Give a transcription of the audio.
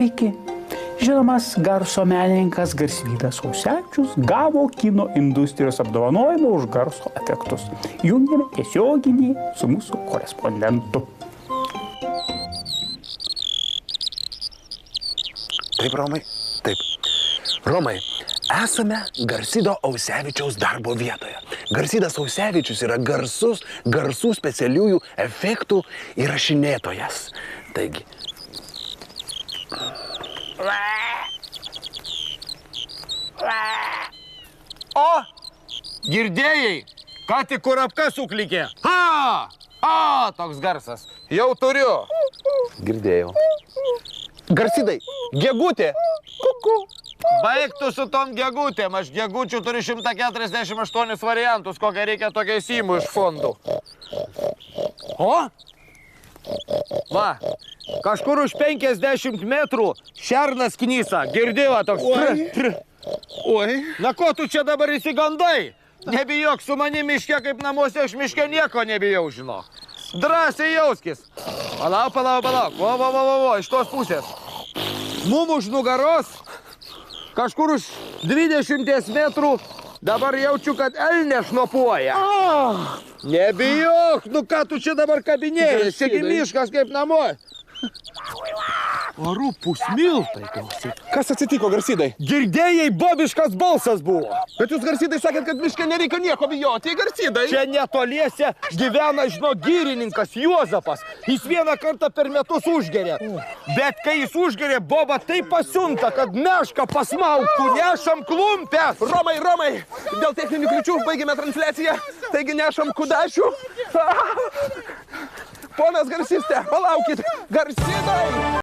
Sveiki. Žinomas garso menininkas Garsydas Ausevičius gavo kino industrijos apdovanojimą už garso efektus. Jungiame tiesioginį su mūsų korespondentu. Taip, Romai, taip. Romai, esame Garsydo Ausevičiaus darbo vietoje. Garsydas Ausevičius yra garsų specialiųjų efektų įrašinėtojas. Taigi. O, girdėjai, ką tik kurapka suklikė. Ha, toks garsas. Jau turiu. Girdėjau. Garsydai, gegutė. Kuku. Baigtų su tom gegutėm. Aš gegučių turiu 148 variantus, kokią reikia tokią įsimų iš fondų. O? Va, kažkur už 50 metrų šernas knysa. Girdėjau toks. Oi. Na ko tu čia dabar įsigandai? Nebijok, su manim miške kaip namuose, aš miške nieko nebijau, žinok. Drąsiai jauskis. Palauk. Vo, iš tos pusės. Mum už nugaros, kažkur už 20 metrų, dabar jaučiu, kad elnė šnopuoja. Nebijok, nu ką tu čia dabar kabinėjai, sėki miškas kaip namuose. Arų pusmiltai klausyk. Kas atsitiko, Garsydai? Girdėjai, bobiškas balsas buvo. Bet jūs, Garsydai, sakėt, kad miške nereikia nieko bijoti, Garsydai. Čia netoliese gyvena, žinau, gyrininkas Juozapas. Jis vieną kartą per metus užgeria. Bet kai jis užgeria, boba taip pasiunta, kad mešką pasmauktų, nešam klumpes. Romai, dėl techninių kliūčių baigėme transliaciją, taigi nešam kudašių. Ponas garsiste, palaukit, Garsydai!